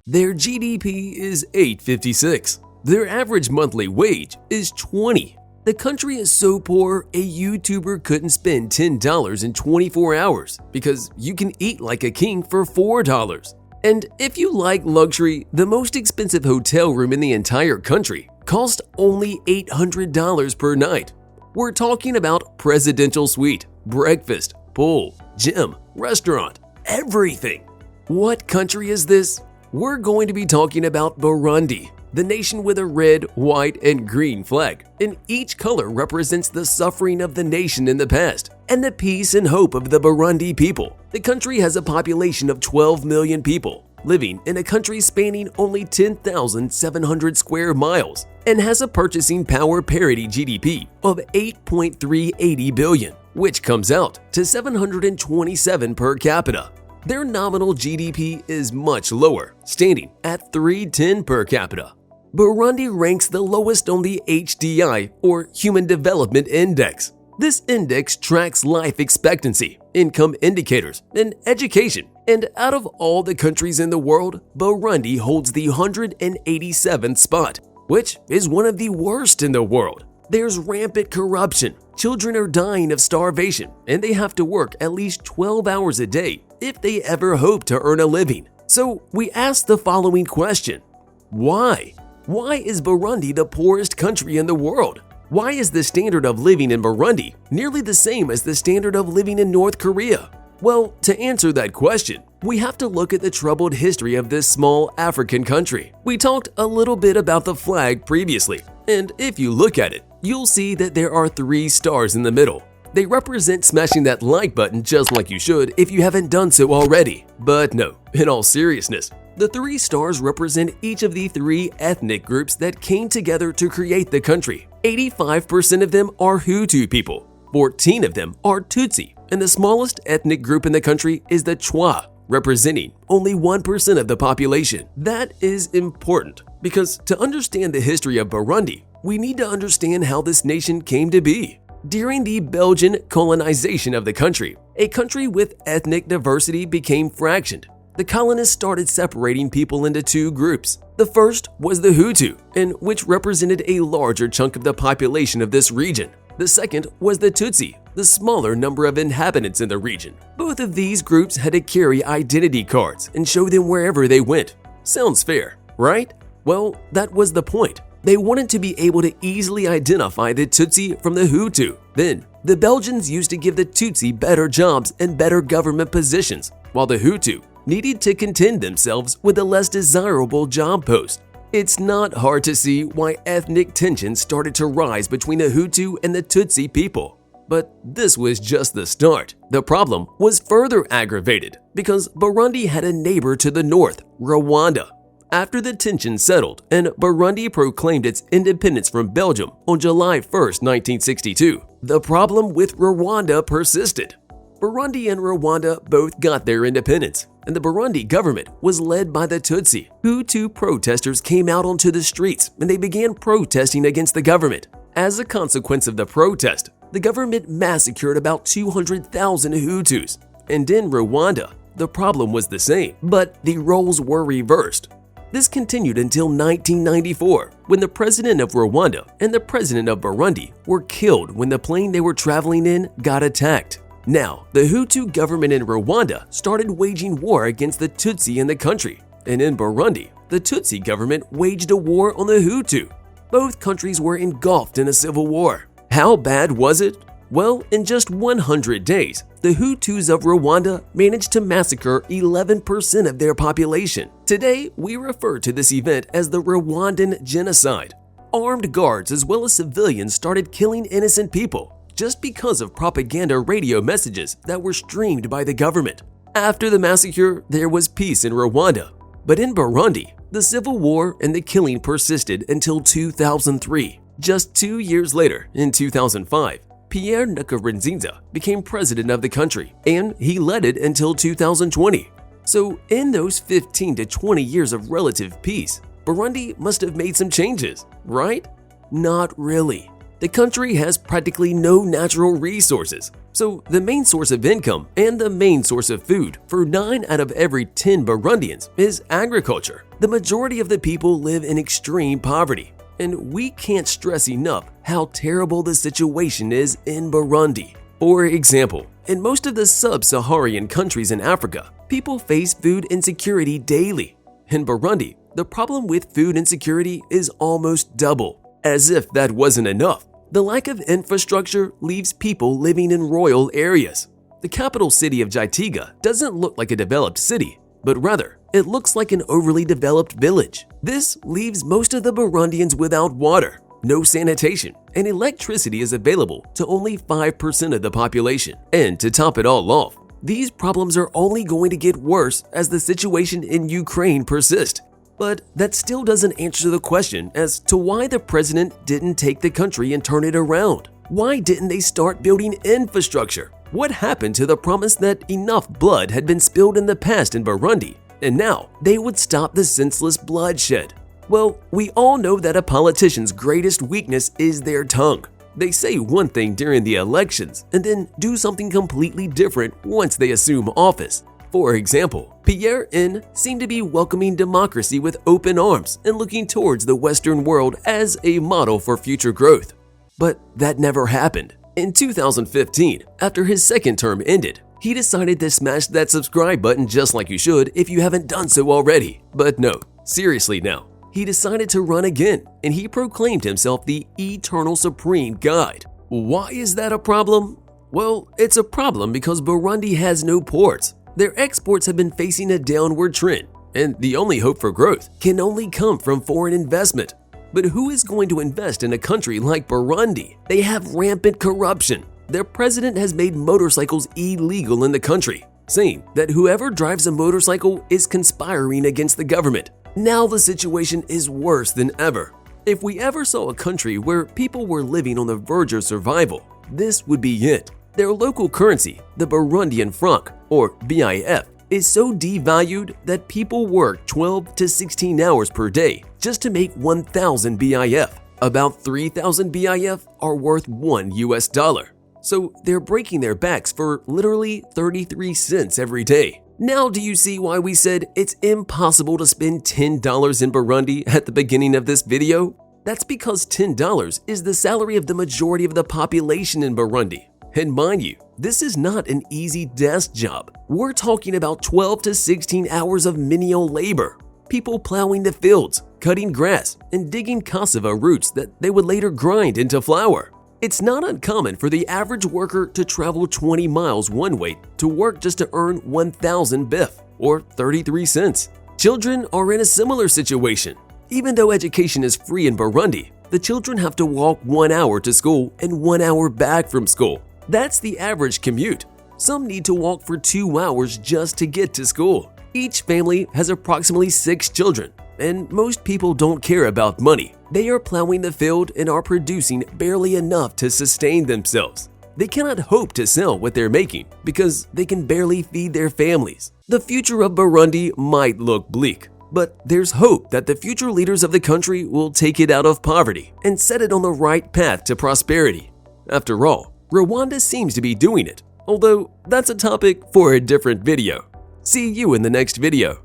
Their GDP is $8.56. Their average monthly wage is $20. The country is so poor, a YouTuber couldn't spend $10 in 24 hours because you can eat like a king for $4. And if you like luxury, the most expensive hotel room in the entire country cost only $800 per night. We're talking about presidential suite, breakfast, pool, gym, restaurant, everything. What country is this? We're going to be talking about Burundi, the nation with a red, white, and green flag, and each color represents the suffering of the nation in the past and the peace and hope of the Burundi people. The country has a population of 12 million people, living in a country spanning only 10,700 square miles, and has a purchasing power parity GDP of 8.380 billion, which comes out to 727 per capita. Their nominal GDP is much lower, standing at 310 per capita. Burundi ranks the lowest on the HDI, or Human Development Index. This index tracks life expectancy, income indicators, and education. And out of all the countries in the world, Burundi holds the 187th spot, which is one of the worst in the world. There's rampant corruption, children are dying of starvation, and they have to work at least 12 hours a day if they ever hope to earn a living. So we ask the following question: why? Why is Burundi the poorest country in the world? Why is the standard of living in Burundi nearly the same as the standard of living in North Korea? Well, to answer that question, we have to look at the troubled history of this small African country. We talked a little bit about the flag previously, and if you look at it, you'll see that there are 3 stars in the middle. They represent smashing that like button just like you should if you haven't done so already. But no, in all seriousness, the 3 stars represent each of the 3 ethnic groups that came together to create the country. 85% of them are Hutu people, 14 of them are Tutsi, and the smallest ethnic group in the country is the Chwa, representing only 1% of the population. That is important because to understand the history of Burundi, we need to understand how this nation came to be. During the Belgian colonization of the country, a country with ethnic diversity became fractioned. The colonists started separating people into 2 groups. The first was the Hutu, which represented a larger chunk of the population of this region. The second was the Tutsi, the smaller number of inhabitants in the region. Both of these groups had to carry identity cards and show them wherever they went. Sounds fair, right? Well, that was the point. They wanted to be able to easily identify the Tutsi from the Hutu. Then, the Belgians used to give the Tutsi better jobs and better government positions, while the Hutu needed to contend themselves with a less desirable job post. It's not hard to see why ethnic tensions started to rise between the Hutu and the Tutsi people. But this was just the start. The problem was further aggravated because Burundi had a neighbor to the north, Rwanda. After the tension settled and Burundi proclaimed its independence from Belgium on July 1, 1962, the problem with Rwanda persisted. Burundi and Rwanda both got their independence, and the Burundi government was led by the Tutsi. Hutu protesters came out onto the streets and they began protesting against the government. As a consequence of the protest, the government massacred about 200,000 Hutus. And in Rwanda, the problem was the same, but the roles were reversed. This continued until 1994, when the president of Rwanda and the president of Burundi were killed when the plane they were traveling in got attacked. Now, the Hutu government in Rwanda started waging war against the Tutsi in the country, and in Burundi, the Tutsi government waged a war on the Hutu. Both countries were engulfed in a civil war. How bad was it? Well, in just 100 days, the Hutus of Rwanda managed to massacre 11% of their population. Today, we refer to this event as the Rwandan genocide. Armed guards as well as civilians started killing innocent people just because of propaganda radio messages that were streamed by the government. After the massacre, there was peace in Rwanda. But in Burundi, the civil war and the killing persisted until 2003. Just 2 years later, in 2005, Pierre Nkurunziza became president of the country, and he led it until 2020. So in those 15 to 20 years of relative peace, Burundi must have made some changes, right? Not really. The country has practically no natural resources, so the main source of income and the main source of food for 9 out of every 10 Burundians is agriculture. The majority of the people live in extreme poverty, and we can't stress enough how terrible the situation is in Burundi. For example, in most of the sub-Saharan countries in Africa, people face food insecurity daily. In Burundi, the problem with food insecurity is almost double. As if that wasn't enough, the lack of infrastructure leaves people living in rural areas. The capital city of Gitega doesn't look like a developed city, but rather, it looks like an overly developed village. This leaves most of the Burundians without water, no sanitation, and electricity is available to only 5% of the population. And to top it all off, these problems are only going to get worse as the situation in Ukraine persists. But that still doesn't answer the question as to why the president didn't take the country and turn it around. Why didn't they start building infrastructure? What happened to the promise that enough blood had been spilled in the past in Burundi, and now they would stop the senseless bloodshed? Well, we all know that a politician's greatest weakness is their tongue. They say one thing during the elections and then do something completely different once they assume office. For example, Pierre N. seemed to be welcoming democracy with open arms and looking towards the Western world as a model for future growth. But that never happened. In 2015, after his second term ended, he decided to smash that subscribe button just like you should if you haven't done so already. But no, seriously now, he decided to run again and he proclaimed himself the Eternal Supreme Guide. Why is that a problem? Well, it's a problem because Burundi has no ports. Their exports have been facing a downward trend, and the only hope for growth can only come from foreign investment. But who is going to invest in a country like Burundi? They have rampant corruption. Their president has made motorcycles illegal in the country, saying that whoever drives a motorcycle is conspiring against the government. Now the situation is worse than ever. If we ever saw a country where people were living on the verge of survival, this would be it. Their local currency, the Burundian franc, or BIF, is so devalued that people work 12 to 16 hours per day just to make 1,000 BIF. About 3,000 BIF are worth $1. So they're breaking their backs for literally 33 cents every day. Now do you see why we said it's impossible to spend $10 in Burundi at the beginning of this video? That's because $10 is the salary of the majority of the population in Burundi. And mind you, this is not an easy desk job. We're talking about 12 to 16 hours of menial labor. People plowing the fields, cutting grass, and digging cassava roots that they would later grind into flour. It's not uncommon for the average worker to travel 20 miles one way to work just to earn 1,000 BIF, or 33 cents. Children are in a similar situation. Even though education is free in Burundi, the children have to walk 1 hour to school and 1 hour back from school. That's the average commute. Some need to walk for 2 hours just to get to school. Each family has approximately 6 children, and most people don't care about money. They are plowing the field and are producing barely enough to sustain themselves. They cannot hope to sell what they're making because they can barely feed their families. The future of Burundi might look bleak, but there's hope that the future leaders of the country will take it out of poverty and set it on the right path to prosperity. After all, Rwanda seems to be doing it, although that's a topic for a different video. See you in the next video.